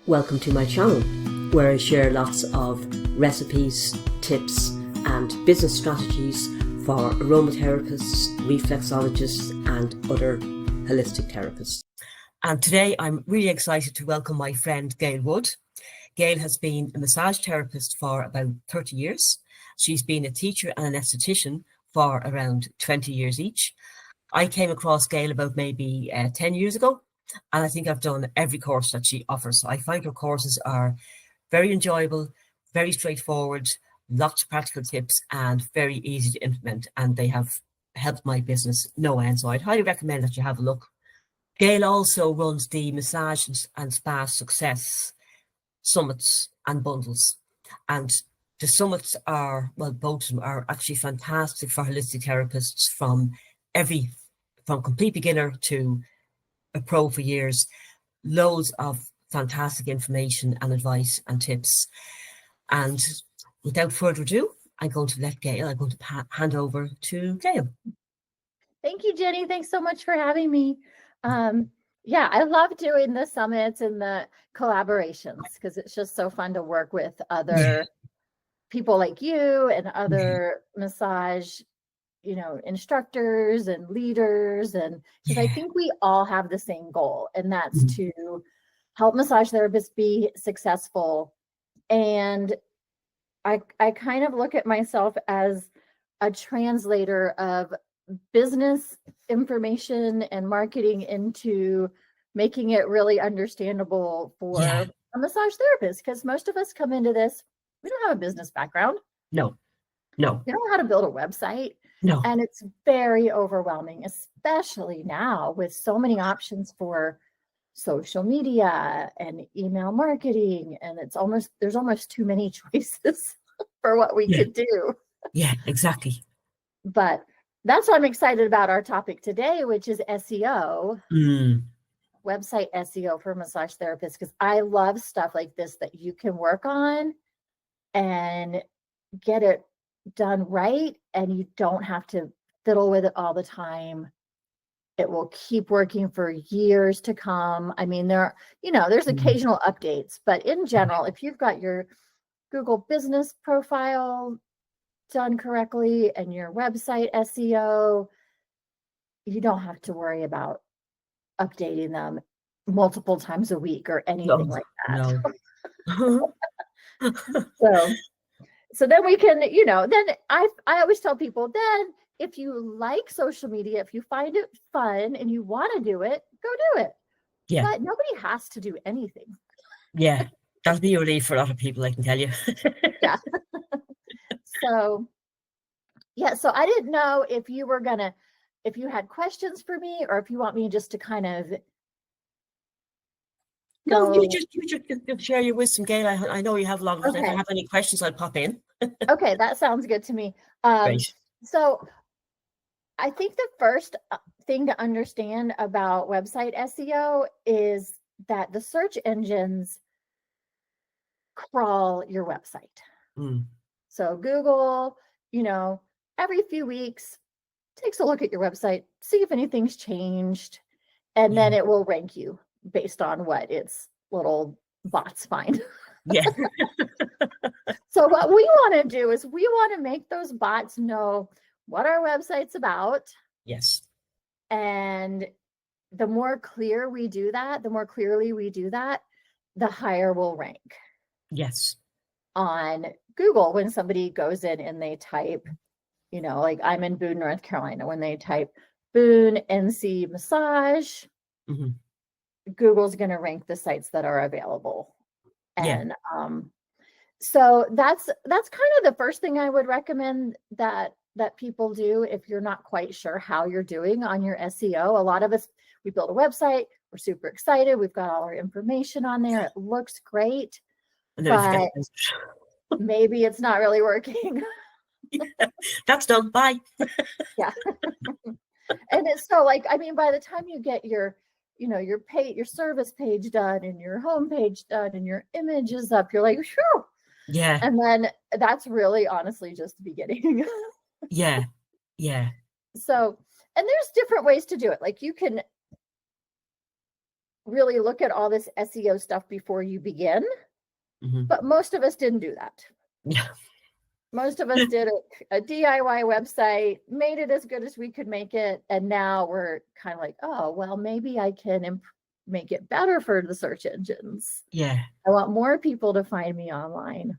Welcome to my channel, where I share lots of recipes, tips and business strategies for aromatherapists, reflexologists and other holistic therapists. And today I'm really excited to welcome my friend Gail Wood. Gail has been a massage therapist for about 30 years. She's been a teacher and an esthetician for around 20 years each. I came across Gail about maybe 10 years ago, and I think I've done every course that she offers. So I find her courses are very enjoyable, very straightforward, lots of practical tips and very easy to implement. And they have helped my business no end. So I'd highly recommend that you have a look. Gail also runs the Massage and Spa Success Summits and Bundles. And the summits are, well, both of them are actually fantastic for holistic therapists from complete beginner to a pro for years. Loads of fantastic information and advice and tips. And without further ado, I'm going to hand over to Gail. Thank you, Jenny. Thanks so much for having me. Yeah, I love doing the summits and the collaborations because it's just so fun to work with other people like you and other massage instructors and leaders, and because I think we all have the same goal, and that's to help massage therapists be successful. And I kind of look at myself as a translator of business information and marketing into making it really understandable for a massage therapist, because most of us come into this, we don't have a business background. No. We don't know how to build a website. No. And it's very overwhelming, especially now with so many options for social media and email marketing. And there's almost too many choices for what we could do. Yeah, exactly. But that's why I'm excited about our topic today, which is SEO, website SEO for massage therapists, because I love stuff like this that you can work on and get it done right, and you don't have to fiddle with it all the time. It will keep working for years to come. I mean, there's occasional updates, but in general, if you've got your Google business profile done correctly and your website SEO, you don't have to worry about updating them multiple times a week or anything like that. No. So then we can, then I always tell people, then if you like social media, if you find it fun and you want to do it, go do it. Yeah. But nobody has to do anything. Yeah. That'll be a relief for a lot of people, I can tell you. Yeah. So I didn't know if you had questions for me, or if you want me just to kind of No, you just share your wisdom, Gail. I know you have a lot of it. If I have any questions, I'll pop in. Okay, that sounds good to me. Great. So I think the first thing to understand about website SEO is that the search engines crawl your website. So Google, every few weeks takes a look at your website, see if anything's changed, and then it will rank you based on what its little bots find. Yeah. So what we want to do is we want to make those bots know what our website's about. Yes. And the more clearly we do that, the higher we'll rank. Yes. On Google, when somebody goes in and they type, like I'm in Boone, North Carolina, when they type Boone NC massage, Google's going to rank the sites that are available. And so that's kind of the first thing I would recommend that people do if you're not quite sure how you're doing on your SEO. A lot of us, we build a website, we're super excited, we've got all our information on there, it looks great, but maybe it's not really working. That's done. Bye. Yeah. And it's so by the time you get your your service page done and your home page done and your images up, you're like, whew. Yeah. And then that's really honestly just the beginning. Yeah. So, and there's different ways to do it. Like you can really look at all this SEO stuff before you begin. Mm-hmm. But most of us didn't do that. Yeah. Most of us did a DIY website, made it as good as we could make it. And now we're kind of like, oh, well, maybe I can make it better for the search engines. Yeah. I want more people to find me online.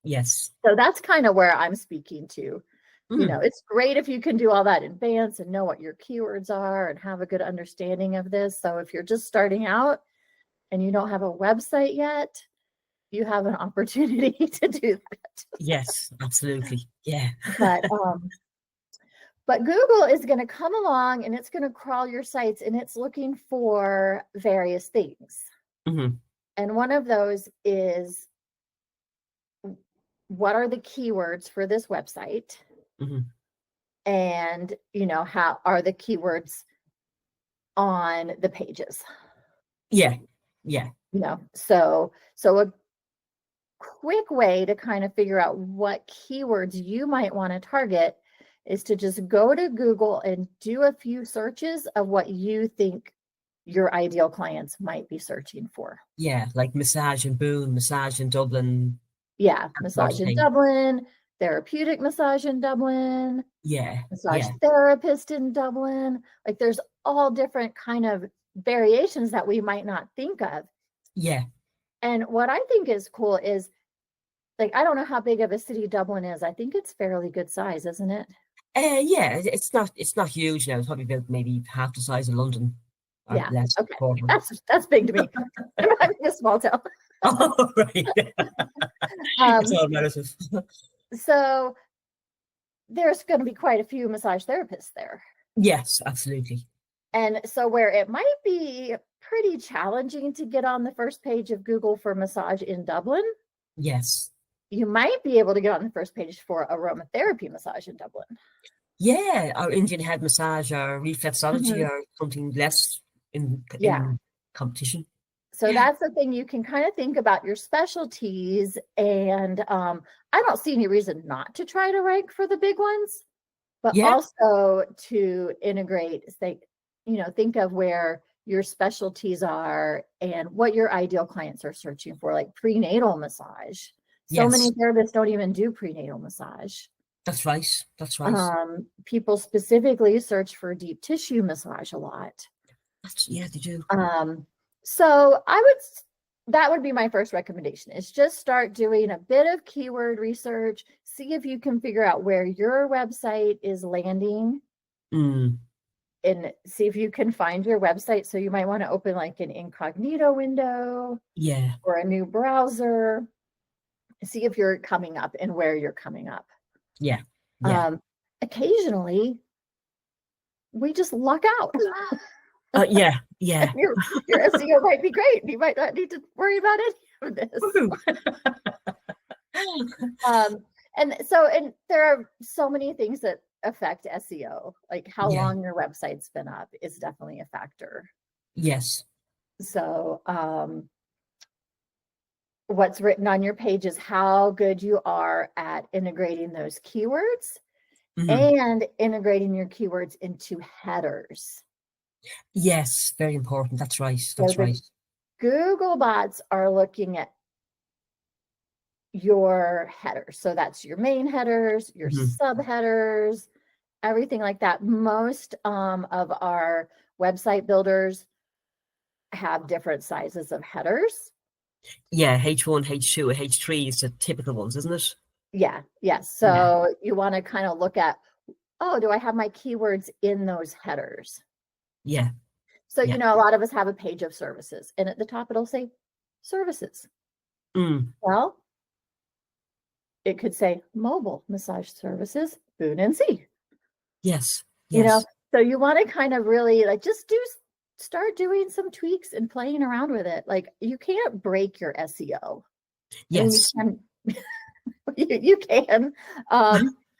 Yes. So that's kind of where I'm speaking to. You know, it's great if you can do all that in advance and know what your keywords are and have a good understanding of this. So if you're just starting out and you don't have a website yet, you have an opportunity to do that. Yes, absolutely. Yeah. But Google is going to come along and it's going to crawl your sites and it's looking for various things. Mm-hmm. And one of those is, what are the keywords for this website? Mm-hmm. And, you know, how are the keywords on the pages? Yeah. Yeah. You know, so a quick way to kind of figure out what keywords you might want to target is to just go to Google and do a few searches of what you think your ideal clients might be searching for. Yeah, like massage in Boone, massage in Dublin. Yeah, massage in Dublin, therapeutic massage in Dublin. Yeah. Massage therapist in Dublin. Like there's all different kind of variations that we might not think of. Yeah. And what I think is cool is, like, I don't know how big of a city Dublin is. I think it's fairly good size, isn't it? Yeah, it's not huge now. It's probably about maybe half the size of London. Yeah. Okay. That's big to me. I'm in a small town. Oh, right. It's all relative. So there's going to be quite a few massage therapists there. Yes, absolutely. And so where it might be pretty challenging to get on the first page of Google for massage in Dublin. Yes. You might be able to get on the first page for aromatherapy massage in Dublin. Yeah, or Indian head massage or reflexology or something less in competition. So that's the thing. You can kind of think about your specialties, and I don't see any reason not to try to rank for the big ones, but also to integrate, think of where your specialties are and what your ideal clients are searching for, like prenatal massage. So many therapists don't even do prenatal massage. That's right. That's right. People specifically search for deep tissue massage a lot. They do. So that would be my first recommendation, is just start doing a bit of keyword research, see if you can figure out where your website is landing and see if you can find your website. So you might want to open like an incognito window or a new browser, see if you're coming up and where you're coming up. Yeah. Occasionally we just luck out. Your SEO might be great. You might not need to worry about any of this. And there are so many things that affect SEO, like how long your website's been up is definitely a factor. Yes. So what's written on your page is how good you are at integrating those keywords and integrating your keywords into headers. Yes, very important. That's right. That's right. Google bots are looking at your headers. So that's your main headers, your subheaders, everything like that. Most of our website builders have different sizes of headers. Yeah, H1, H2, H3 is the typical ones, isn't it? Yeah, yes. So you want to kind of look at, do I have my keywords in those headers? Yeah. So, a lot of us have a page of services, and at the top it'll say services. Well, it could say mobile massage services, Boone and C. Yes. So you want to kind of really start doing some tweaks and playing around with it. Like, you can't break your SEO. Yes. I mean, you can.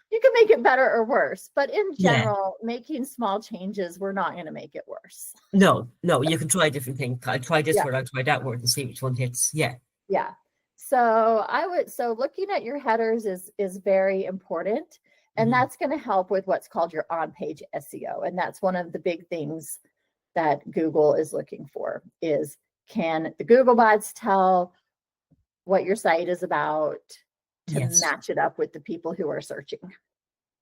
You can make it better or worse, but in general, making small changes, we're not going to make it worse. No, you can try different things. I'll try this word, I'll try that word and see which one hits. Yeah. So looking at your headers is very important, and that's going to help with what's called your on-page SEO. And that's one of the big things that Google is looking for is, can the Google bots tell what your site is about to match it up with the people who are searching?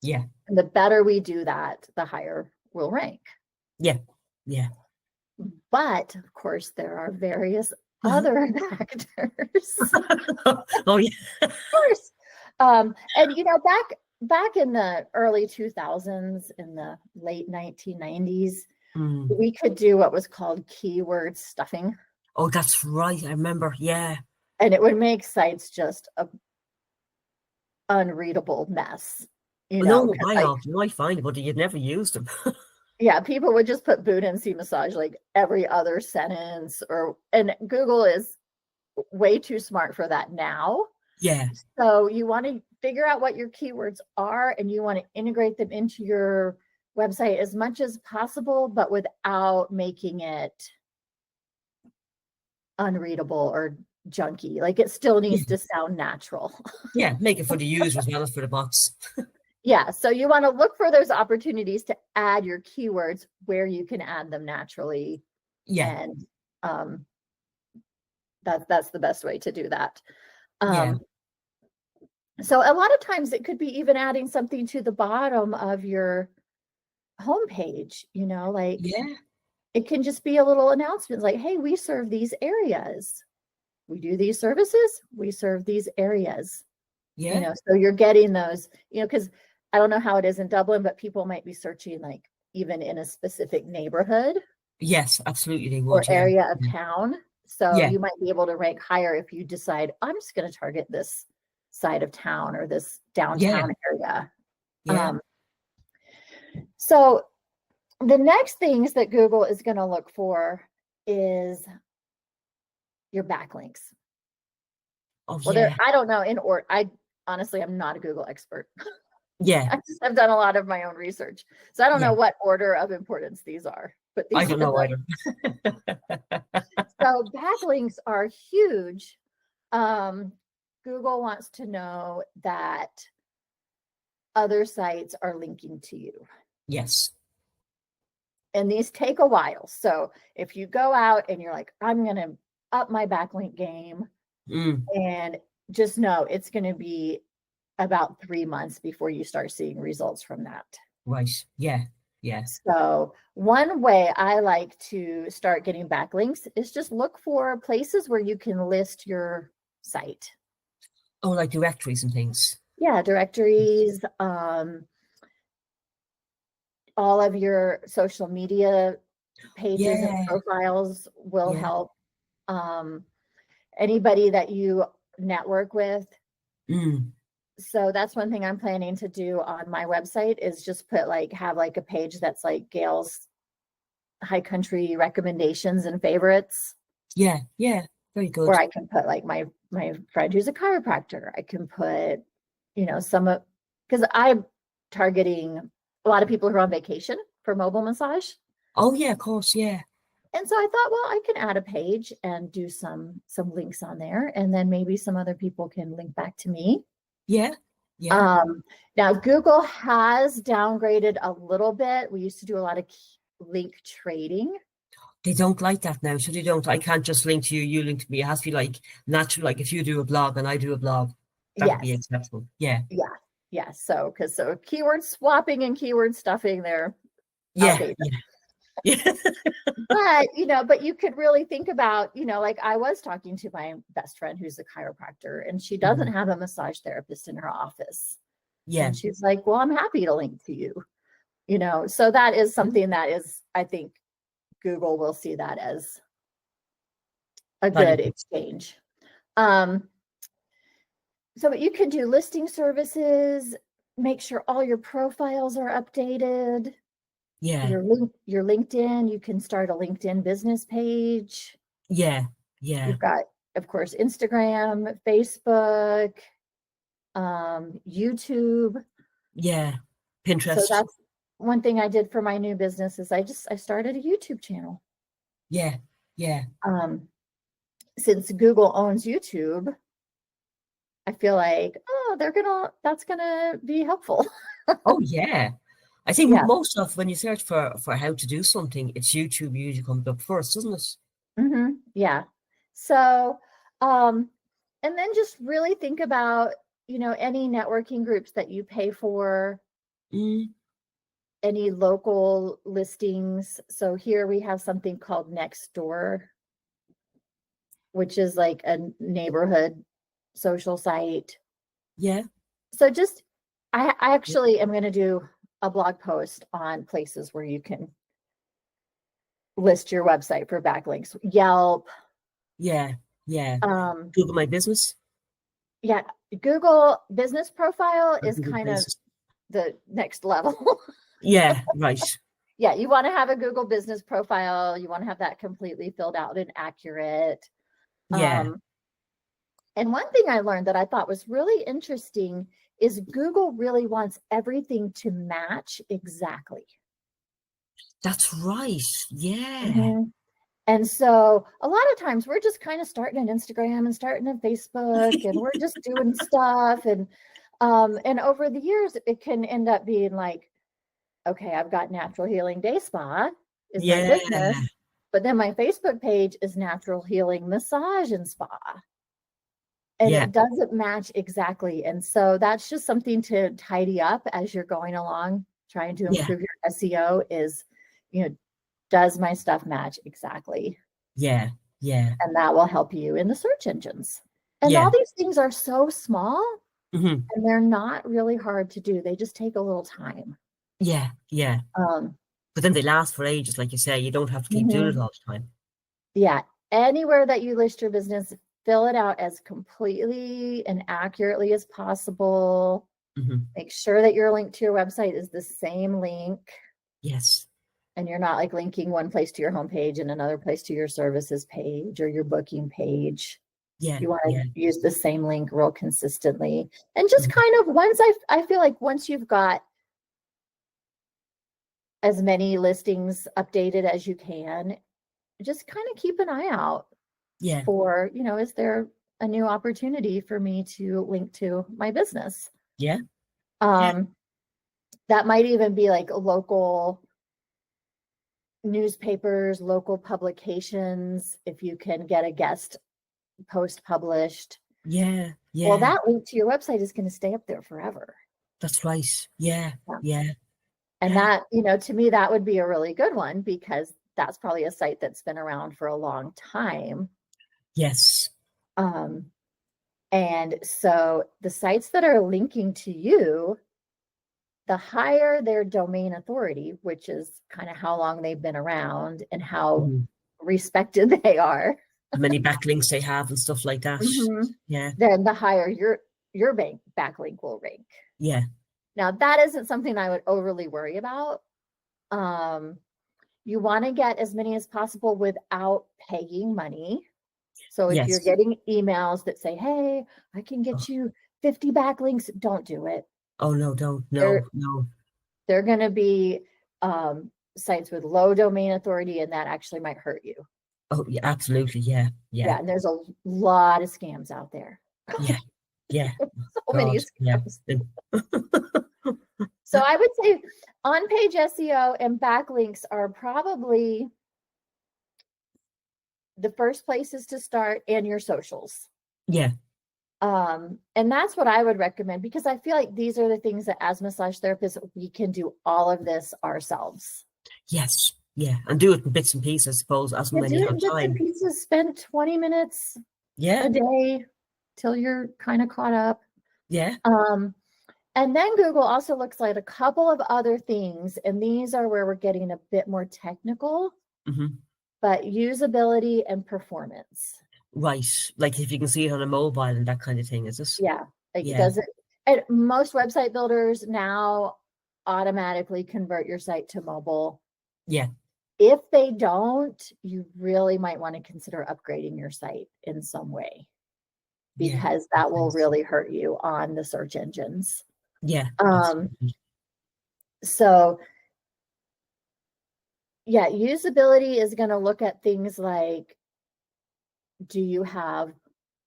Yeah. And the better we do that, the higher we'll rank. Yeah. Yeah. But of course, there are various other factors. Oh yeah. Of course. And back in the early 2000s, in the late 1990s, we could do what was called keyword stuffing. Oh, that's right. I remember. Yeah. And it would make sites just a unreadable mess. No, you might find it, but you'd never use them. Yeah, people would just put boot and see massage like every other sentence, and Google is way too smart for that now. Yeah. So you want to figure out what your keywords are, and you want to integrate them into your website as much as possible, but without making it unreadable or junky. Like, it still needs to sound natural. Yeah, make it for the user as well as for the bots. Yeah, so you want to look for those opportunities to add your keywords where you can add them naturally. Yeah. And that's the best way to do that. So a lot of times it could be even adding something to the bottom of your homepage, like it can just be a little announcement like, hey, we serve these areas. We do these services. We serve these areas. Yeah. So you're getting those, because I don't know how it is in Dublin, but people might be searching like even in a specific neighborhood. Yes, absolutely they would. Or area of town. So Yeah. you might be able to rank higher if you decide, I'm just going to target this side of town or this downtown area. Yeah. So the next things that Google is going to look for is your backlinks. Oh, well, I don't know honestly, I'm not a Google expert. Yeah. I've done a lot of my own research. So I don't know what order of importance these are. But these I don't know either. So backlinks are huge. Google wants to know that other sites are linking to you. Yes. And these take a while. So if you go out and you're like, I'm going to up my backlink game, and just know it's going to be about 3 months before you start seeing results from that. Right. Yeah. Yeah. So one way I like to start getting backlinks is just look for places where you can list your site. Oh, like directories and things. Yeah, directories, all of your social media pages and profiles will help. Anybody that you network with. So that's one thing I'm planning to do on my website is just have a page that's like Gail's High Country recommendations and favorites. Yeah. Yeah. Very good. Or I can put like my friend who's a chiropractor. I can put, because I'm targeting a lot of people who are on vacation for mobile massage. Oh yeah, of course. Yeah. And so I thought, well, I can add a page and do some links on there, and then maybe some other people can link back to me. Yeah. Yeah. Now Google has downgraded a little bit. We used to do a lot of link trading. They don't like that now, so they don't. I can't just link to you, you link to me. It has to be like natural, like if you do a blog and I do a blog, that would be acceptable. Yeah. Yeah. Yeah. So keyword swapping and keyword stuffing there. Yeah. But you could really think about, like I was talking to my best friend who's a chiropractor, and she doesn't have a massage therapist in her office. Yeah. And she's like, well, I'm happy to link to you, so that is something that is, I think Google will see that as a good exchange. So you can do listing services, make sure all your profiles are updated. Yeah. Your LinkedIn, you can start a LinkedIn business page. Yeah. Yeah. You've got, of course, Instagram, Facebook, YouTube. Yeah. Pinterest. So that's one thing I did for my new business is I started a YouTube channel. Yeah. Yeah. Since Google owns YouTube, I feel like, that's gonna be helpful. Oh yeah. I think most of when you search for how to do something, it's YouTube usually comes up first, doesn't it? Mm-hmm. Yeah. So, and then just really think about, any networking groups that you pay for, any local listings. So here we have something called Nextdoor, which is like a neighborhood social site. Yeah. So just, I actually am going to do a blog post on places where you can list your website for backlinks. Yelp. Yeah. Google My Business. Yeah. Google Business Profile is kind of the next level. Yeah, right. Yeah, you want to have a Google Business Profile. You want to have that completely filled out and accurate. Yeah. And one thing I learned that I thought was really interesting is Google really wants everything to match exactly. That's right. Yeah. Mm-hmm. And so a lot of times we're just kind of starting an Instagram and starting a Facebook and we're just doing stuff. And over the years, it can end up being like, okay, I've got Natural Healing Day Spa is my business, but then my Facebook page is Natural Healing Massage and Spa. And it doesn't match exactly. And so that's just something to tidy up as you're going along, trying to improve your SEO is, does my stuff match exactly? Yeah. And that will help you in the search engines. And all these things are so small and they're not really hard to do. They just take a little time. Yeah. But then they last for ages, like you say. You don't have to keep doing it all the time. Yeah. Anywhere that you list your business, fill it out as completely and accurately as possible. Make sure that your link to your website is the same link. Yes. And you're not like linking one place to your homepage and another place to your services page or your booking page. Yeah. You want to use the same link real consistently. And just kind of once I feel like once you've got as many listings updated as you can, just kind of keep an eye out for, is there a new opportunity for me to link to my business? Yeah. That might even be like a local newspapers, local publications, if you can get a guest post published. Yeah. Well, that link to your website is going to stay up there forever. That's right. Yeah. And that, to me, that would be a really good one because that's probably a site that's been around for a long time. Yes. And so the sites that are linking to you, the higher their domain authority, which is kind of how long they've been around and how respected they are. How many backlinks they have and stuff like that. Yeah. Then the higher your backlink will rank. Yeah. Now that isn't something I would overly worry about. You want to get as many as possible without paying money. So if you're getting emails that say, hey, I can get you 50 backlinks, don't do it. Oh, no, don't. No. They're going to be sites with low domain authority, and that actually might hurt you. Oh, yeah, absolutely. Yeah. And there's a lot of scams out there. Yeah. So many scams. So I would say on-page SEO and backlinks are probably the first places to start, and your socials. Yeah. And that's what I would recommend because I feel like these are the things that as massage therapists, we can do all of this ourselves. Yes. Yeah. And do it in bits and pieces, I suppose, as and when you have time. Bits and pieces, spend 20 minutes a day till you're kind of caught up. Yeah. And then Google also looks at a couple of other things, and these are where we're getting a bit more technical, but usability and performance. Right. Like if you can see it on a mobile and that kind of thing, is it? Yeah. Like does it, and most website builders now automatically convert your site to mobile. Yeah. If they don't, you really might want to consider upgrading your site in some way because that will really hurt you on the search engines. Yeah. So usability is going to look at things like, do you have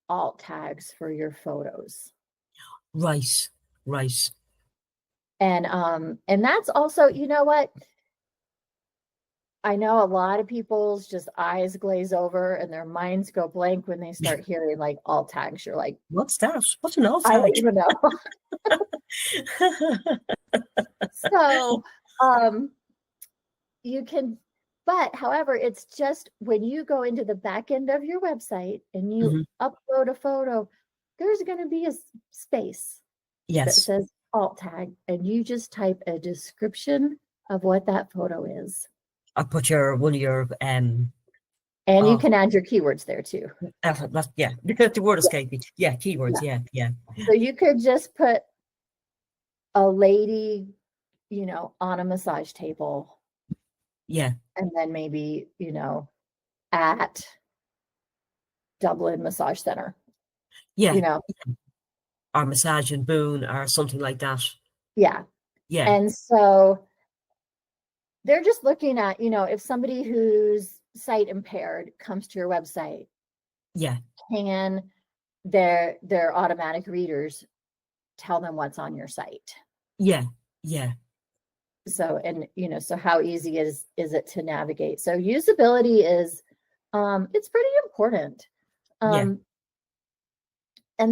alt tags for your photos? Right. And that's also, you know what? I know a lot of people's just eyes glaze over and their minds go blank when they start hearing like alt tags. You're like, what's that? What's an alt I tag? don't even know. So you can, but however, it's just when you go into the back end of your website and you upload a photo, there's going to be a space that says alt tag, and you just type a description of what that photo is. I'll put one of your and you can add your keywords there too. Yeah, the word escaped me. Yeah, keywords. Yeah. So you could just put a lady, you know, on a massage table. Yeah. And then maybe, you know, at Dublin Massage Center. Yeah. You know, or Massage and Boone or something like that. Yeah. Yeah. And so they're just looking at, you know, if somebody who's sight impaired comes to your website, can their automatic readers tell them what's on your site? Yeah. So, and you know, so how easy is it to navigate? So usability is it's pretty important. And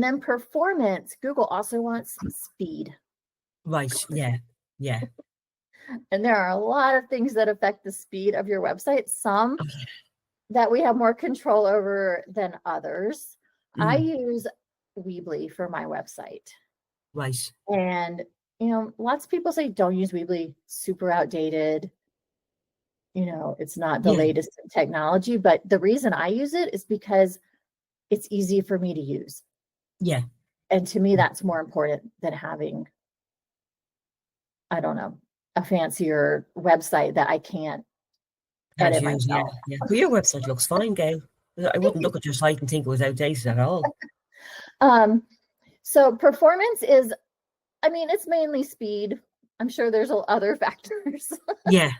then performance, Google also wants speed. Right. Yeah. And there are a lot of things that affect the speed of your website. Some that we have more control over than others. I use Weebly for my website. Right. And, you know, lots of people say don't use Weebly, super outdated. You know, it's not the latest in technology. But the reason I use it is because it's easy for me to use. Yeah. And to me, that's more important than having, I don't know, a fancier website that I can't edit myself. Yeah. Well, your website looks fine, Gail. I wouldn't look at your site and think it was outdated at all. So performance is, I mean, it's mainly speed. I'm sure there's other factors. Yeah.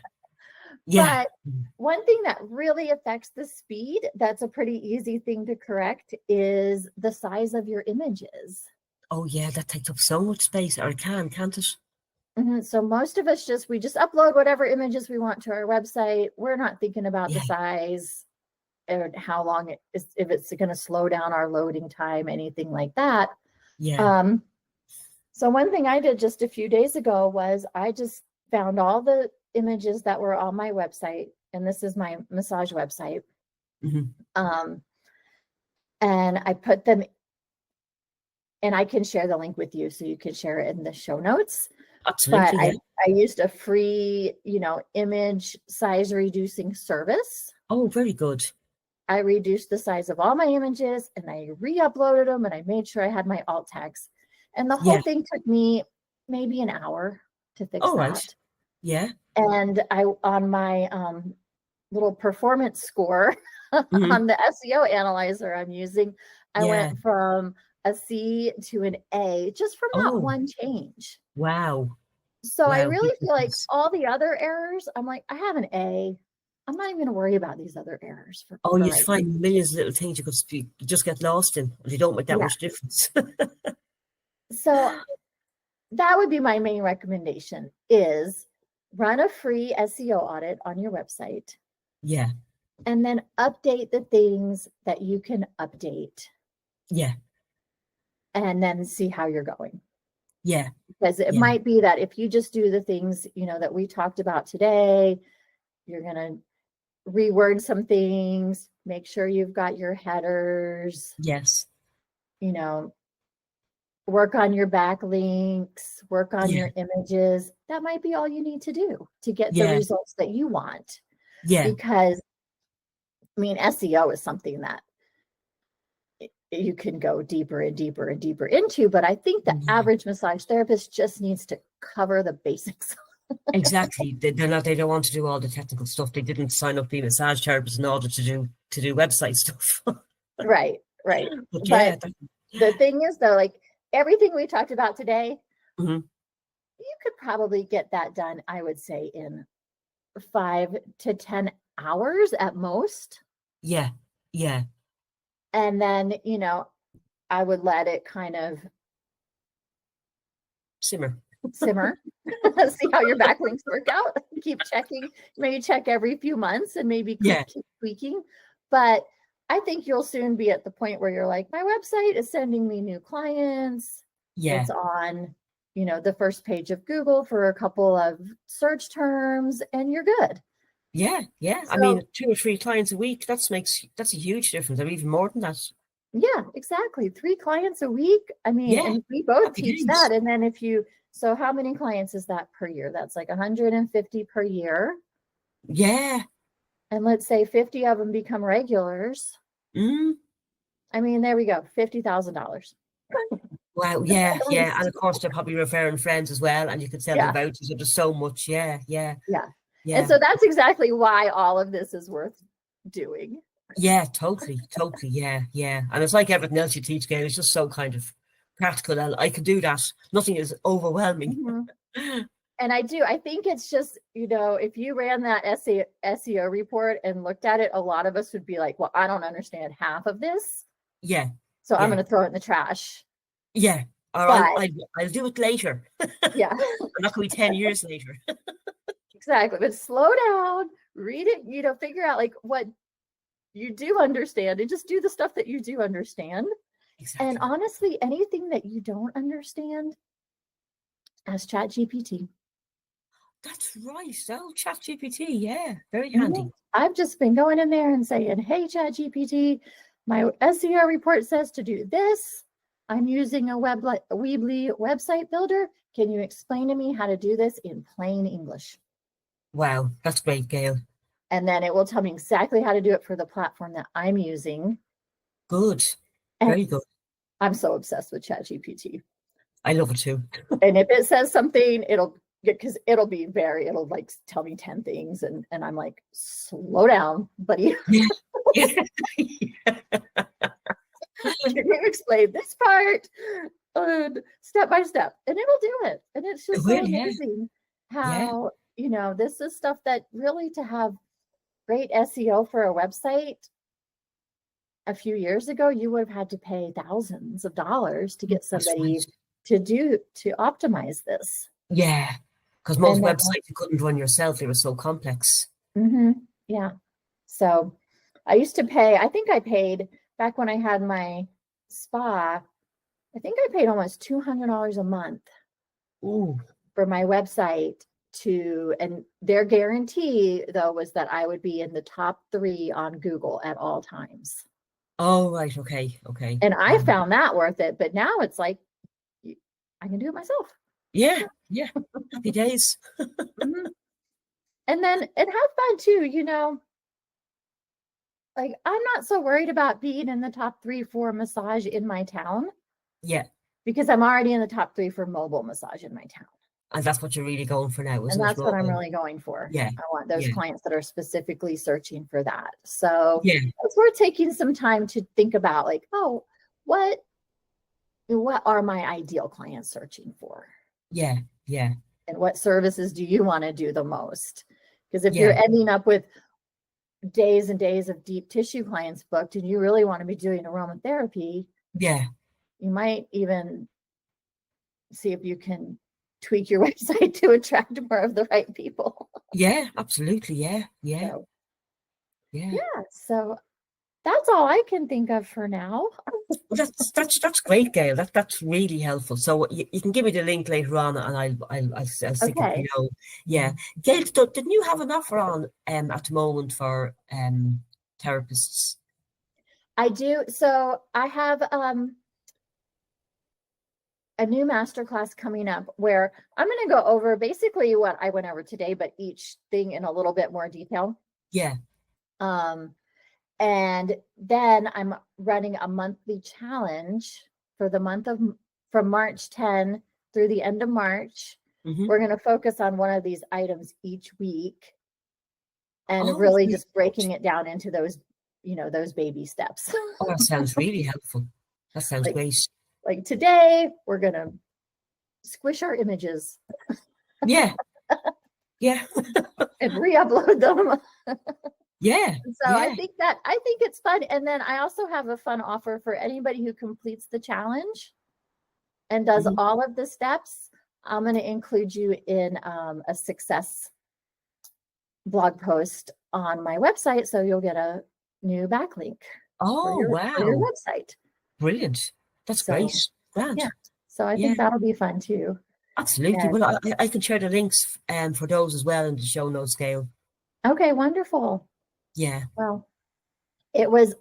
But one thing that really affects the speed, that's a pretty easy thing to correct, is the size of your images. Oh yeah, that takes up so much space, or can't it? So most of us we just upload whatever images we want to our website. We're not thinking about the size and how long it is, if it's going to slow down our loading time, anything like that. So one thing I did just a few days ago was I just found all the images that were on my website, and this is my massage website. And I put them, and I can share the link with you so you can share it in the show notes. Absolutely. But I used a free, you know, image size reducing service. Oh, very good. I reduced the size of all my images and I re-uploaded them, and I made sure I had my alt tags. And the whole thing took me maybe an hour to fix that. Right. Yeah. And I, on my little performance score on the SEO analyzer I'm using, I went from a C to an A just from that one change. Wow. So I really feel like all the other errors, I'm like, I have an A. I'm not even going to worry about these other errors. You find millions of little things you could just get lost in. They don't make that much difference. So that would be my main recommendation, is run a free SEO audit on your website. Yeah. And then update the things that you can update. Yeah. And then see how you're going. Yeah. Because it might be that if you just do the things, you know, that we talked about today, you're going to reword some things, make sure you've got your headers. Yes. You know, work on your backlinks, work on your images. That might be all you need to do to get the results that you want. Yeah. Because, I mean, SEO is something that you can go deeper and deeper and deeper into, but I think the average massage therapist just needs to cover the basics. Exactly. They don't want to do all the technical stuff. They didn't sign up to be massage therapists in order to do website stuff. Right. But the thing is, though, like everything we talked about today, you could probably get that done, I would say, in 5 to 10 hours at most. Yeah. And then, you know, I would let it kind of simmer. simmer, see how your backlinks work out. Keep checking, maybe check every few months and maybe keep tweaking. But I think you'll soon be at the point where you're like, my website is sending me new clients. Yeah. It's on, the first page of Google for a couple of search terms, and you're good. Yeah. Yeah. So, I mean, 2 or 3 clients a week, that's a huge difference. Or even more than that. Yeah, exactly. 3 clients a week. I mean, and we both teach that. And then so how many clients is that per year? That's like 150 per year. Yeah. And let's say 50 of them become regulars. I mean, there we go. $50,000. Wow. Yeah. Yeah. And of course, they're probably referring friends as well. And you could sell them vouchers. There's so much. Yeah. Yeah. Yeah. Yeah. And so that's exactly why all of this is worth doing. Yeah, totally. Yeah. Yeah. And it's like everything else you teach, Gail. It's just so kind of practical. And I can do that. Nothing is overwhelming. And I think it's just, if you ran that SEO report and looked at it, a lot of us would be like, well, I don't understand half of this. Yeah. So I'm going to throw it in the trash. Yeah. Or I'll do it later. Yeah. I'm not going to be 10 years later. Exactly. But slow down, read it, figure out like what you do understand and just do the stuff that you do understand. Exactly. And honestly, anything that you don't understand, ask ChatGPT. That's right. So ChatGPT, yeah, very handy. I've just been going in there and saying, hey, ChatGPT, my SEO report says to do this. I'm using a Weebly website builder. Can you explain to me how to do this in plain English? Wow, that's great, Gail. And then it will tell me exactly how to do it for the platform that I'm using. Good. Very good. I'm so obsessed with ChatGPT. I love it too. And if it says something, it'll like tell me 10 things. And I'm like, slow down, buddy. Yeah. Can you explain this part step by step? And it'll do it. And it's just so amazing how, this is stuff that really, to have great SEO for a website a few years ago, you would have had to pay thousands of dollars to get somebody to optimize this. Yeah, because most websites you couldn't run yourself. They were so complex. Yeah. So I used to pay, I think I paid, back when I had my spa, I think I paid almost $200 a month for my website and their guarantee, though, was that I would be in the top 3 on Google at all times. Oh, right. Okay. And I found that worth it. But now it's like, I can do it myself. Yeah. Happy days. And then have fun too, like, I'm not so worried about being in the top 3 for massage in my town. Yeah. Because I'm already in the top 3 for mobile massage in my town. And that's what you're really going for now, isn't it? And that's what I'm really going for. Yeah. I want those clients that are specifically searching for that. So it's worth taking some time to think about, like, oh, what are my ideal clients searching for? Yeah. And what services do you want to do the most? Because if you're ending up with days and days of deep tissue clients booked and you really want to be doing aromatherapy, you might even see if you can tweak your website to attract more of the right people. Yeah, absolutely. Yeah. So that's all I can think of for now. Well, that's great, Gail. That's really helpful. So you can give me the link later on, and I'll stick it below. Yeah, Gail, didn't you have an offer on at the moment for therapists? I do. So I have a new masterclass coming up where I'm going to go over basically what I went over today, but each thing in a little bit more detail. Yeah. And then I'm running a monthly challenge for the month from March 10 through the end of March. We're going to focus on one of these items each week and really just breaking it down into those, those baby steps. Oh, that sounds really helpful. That sounds great. Like today, we're going to squish our images. Yeah. And re-upload them. Yeah. So I think it's fun. And then I also have a fun offer for anybody who completes the challenge and does all of the steps. I'm going to include you in a success blog post on my website, so you'll get a new backlink Oh, for your wow. website. Brilliant. That's great. Grand. Yeah. So I think that'll be fun too. Absolutely. And, Well, I can share the links for those as well in the show notes, Gail. okay, wonderful. Yeah. Well, it was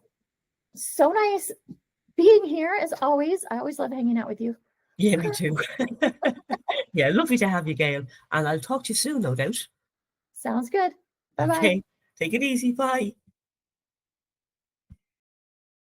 so nice being here as always. I always love hanging out with you. Yeah, me too. Yeah, lovely to have you, Gail. And I'll talk to you soon, no doubt. Sounds good. Bye-bye. Okay. Take it easy. Bye.